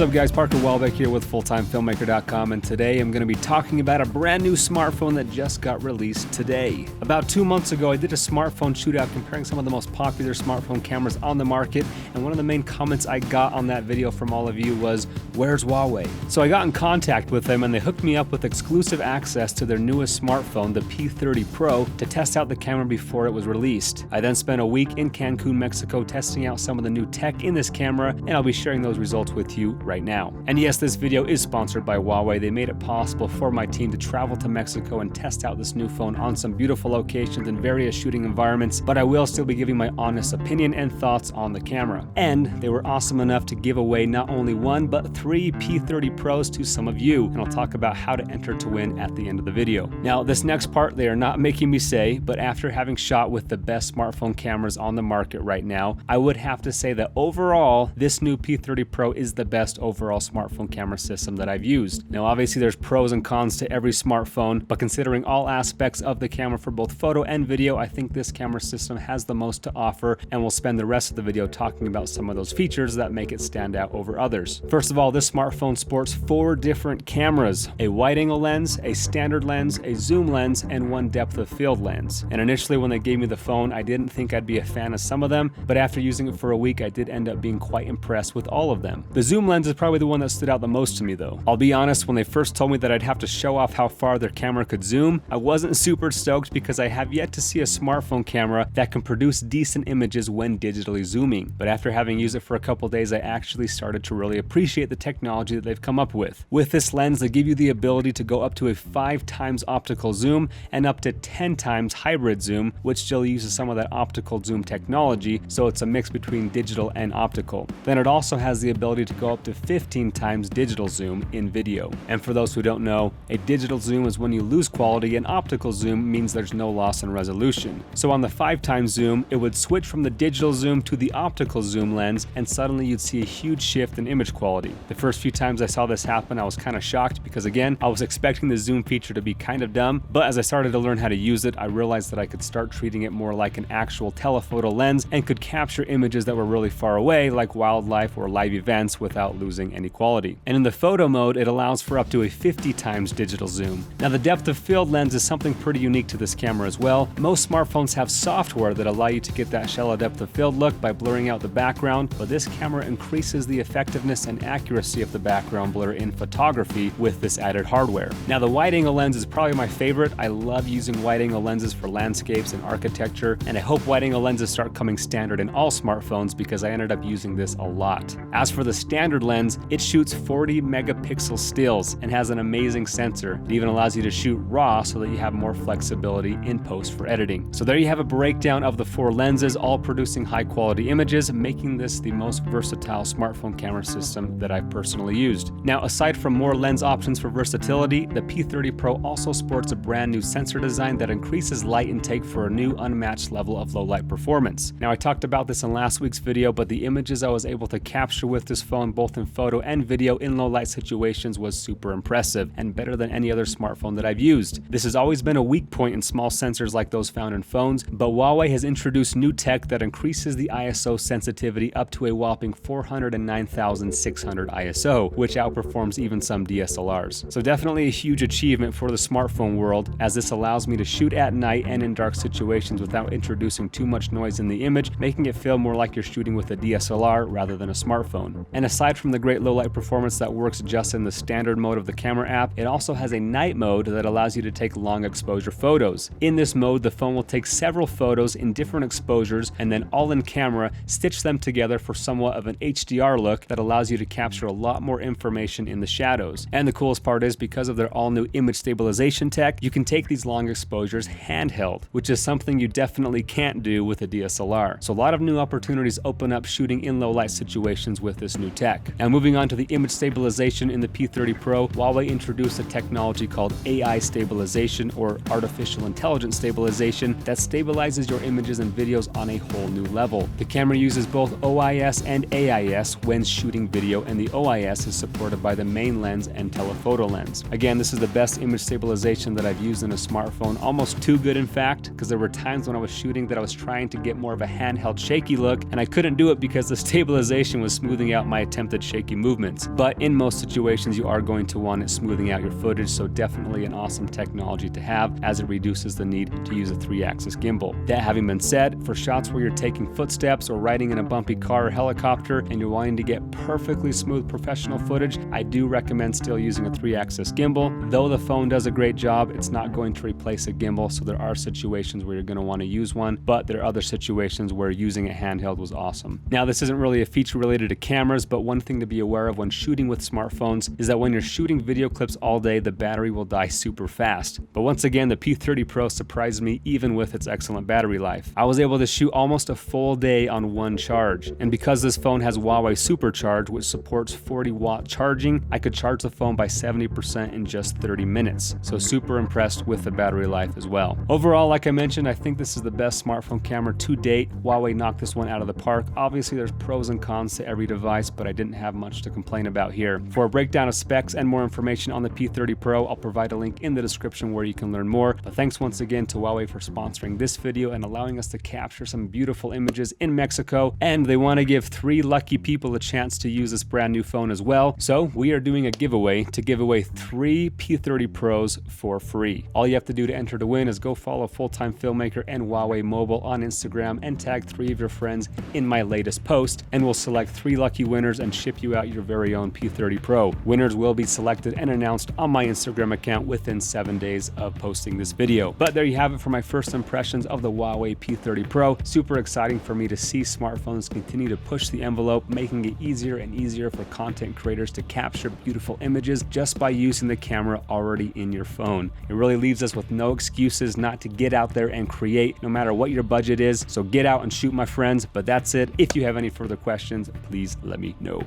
up guys, Parker Welbeck here with FullTimeFilmmaker.com, and today I'm going to be talking about a brand new smartphone that just got released today. About 2 months ago I did a smartphone shootout comparing some of the most popular smartphone cameras on the market, and one of the main comments I got on that video from all of you was, "Where's Huawei?" So I got in contact with them and they hooked me up with exclusive access to their newest smartphone, the P30 Pro, to test out the camera before it was released. I then spent a week in Cancun, Mexico testing out some of the new tech in this camera, and I'll be sharing those results with you right now. And yes, this video is sponsored by Huawei. They made it possible for my team to travel to Mexico and test out this new phone on some beautiful locations and various shooting environments, but I will still be giving my honest opinion and thoughts on the camera. And they were awesome enough to give away not only one, but 3 P30 Pros to some of you, and I'll talk about how to enter to win at the end of the video. Now, this next part they are not making me say, but after having shot with the best smartphone cameras on the market right now, I would have to say that overall, this new P30 Pro is the best overall smartphone camera system that I've used. Now obviously there's pros and cons to every smartphone, but considering all aspects of the camera for both photo and video, I think this camera system has the most to offer, and we'll spend the rest of the video talking about some of those features that make it stand out over others. First of all, this smartphone sports 4 different cameras: a wide-angle lens, a standard lens, a zoom lens, and 1 depth of field lens. And initially when they gave me the phone, I didn't think I'd be a fan of some of them, but after using it for a week, I did end up being quite impressed with all of them. The zoom lens is probably the one that stood out the most to me though. I'll be honest, when they first told me that I'd have to show off how far their camera could zoom, I wasn't super stoked because I have yet to see a smartphone camera that can produce decent images when digitally zooming. But after having used it for a couple days, I actually started to really appreciate the technology that they've come up with. With this lens, they give you the ability to go up to a 5 times optical zoom and up to 10 times hybrid zoom, which still uses some of that optical zoom technology, so it's a mix between digital and optical. Then it also has the ability to go up to 15 times digital zoom in video. And for those who don't know, a digital zoom is when you lose quality, and optical zoom means there's no loss in resolution. So on the 5 times zoom, it would switch from the digital zoom to the optical zoom lens, and suddenly you'd see a huge shift in image quality. The first few times I saw this happen, I was kind of shocked because again, I was expecting the zoom feature to be kind of dumb, but as I started to learn how to use it, I realized that I could start treating it more like an actual telephoto lens and could capture images that were really far away, like wildlife or live events, without losing any quality. And in the photo mode, it allows for up to a 50 times digital zoom. Now the depth of field lens is something pretty unique to this camera as well. Most smartphones have software that allow you to get that shallow depth of field look by blurring out the background, but this camera increases the effectiveness and accuracy of the background blur in photography with this added hardware. Now the wide-angle lens is probably my favorite. I love using wide-angle lenses for landscapes and architecture, and I hope wide-angle lenses start coming standard in all smartphones because I ended up using this a lot. As for the standard lens, it shoots 40 megapixel stills and has an amazing sensor. It even allows you to shoot RAW so that you have more flexibility in post for editing. So there you have a breakdown of the 4 lenses, all producing high quality images, making this the most versatile smartphone camera system that I've personally used. Now, aside from more lens options for versatility, the P30 Pro also sports a brand new sensor design that increases light intake for a new unmatched level of low light performance. Now, I talked about this in last week's video, but the images I was able to capture with this phone, both in photo and video in low light situations, was super impressive and better than any other smartphone that I've used. This has always been a weak point in small sensors like those found in phones, but Huawei has introduced new tech that increases the ISO sensitivity up to a whopping 409,600 ISO, which outperforms even some DSLRs. So definitely a huge achievement for the smartphone world, as this allows me to shoot at night and in dark situations without introducing too much noise in the image, making it feel more like you're shooting with a DSLR rather than a smartphone. And aside from the great low light performance that works just in the standard mode of the camera app, it also has a night mode that allows you to take long exposure photos. In this mode, the phone will take several photos in different exposures and then all in camera stitch them together for somewhat of an HDR look that allows you to capture a lot more information in the shadows. And the coolest part is, because of their all new image stabilization tech, you can take these long exposures handheld, which is something you definitely can't do with a DSLR. So a lot of new opportunities open up shooting in low light situations with this new tech. Now moving on to the image stabilization in the P30 Pro, Huawei introduced a technology called AI stabilization, or artificial intelligence stabilization, that stabilizes your images and videos on a whole new level. The camera uses both OIS and AIS when shooting video, and the OIS is supported by the main lens and telephoto lens. Again, this is the best image stabilization that I've used in a smartphone, almost too good in fact, because there were times when I was shooting that I was trying to get more of a handheld shaky look, and I couldn't do it because the stabilization was smoothing out my attempted shaky movements. But in most situations, you are going to want it smoothing out your footage, so definitely an awesome technology to have as it reduces the need to use a 3-axis gimbal. That having been said, for shots where you're taking footsteps or riding in a bumpy car or helicopter and you're wanting to get perfectly smooth professional footage, I do recommend still using a 3-axis gimbal. Though the phone does a great job, it's not going to replace a gimbal, so there are situations where you're going to want to use one, but there are other situations where using a handheld was awesome. Now, this isn't really a feature related to cameras, but one thing to be aware of when shooting with smartphones is that when you're shooting video clips all day, the battery will die super fast. But once again, the P30 Pro surprised me even with its excellent battery life. I was able to shoot almost a full day on one charge, and because this phone has Huawei Supercharge, which supports 40-watt charging, I could charge the phone by 70% in just 30 minutes. So super impressed with the battery life as well. Overall, like I mentioned, I think this is the best smartphone camera to date. Huawei knocked this one out of the park. Obviously, there's pros and cons to every device, but I didn't have much to complain about here. For a breakdown of specs and more information on the P30 Pro, I'll provide a link in the description where you can learn more. But thanks once again to Huawei for sponsoring this video and allowing us to capture some beautiful images in Mexico. And they want to give 3 lucky people a chance to use this brand new phone as well. So we are doing a giveaway to give away 3 P30 Pros for free. All you have to do to enter to win is go follow Full-Time Filmmaker and Huawei Mobile on Instagram and tag 3 of your friends in my latest post, and we'll select 3 lucky winners and ship you out your very own P30 Pro. Winners will be selected and announced on my Instagram account within 7 days of posting this video. But there you have it for my first impressions of the Huawei P30 Pro. Super exciting for me to see smartphones continue to push the envelope, making it easier and easier for content creators to capture beautiful images just by using the camera already in your phone. It really leaves us with no excuses not to get out there and create, no matter what your budget is. So get out and shoot, my friends. But that's it. If you have any further questions, please let me know.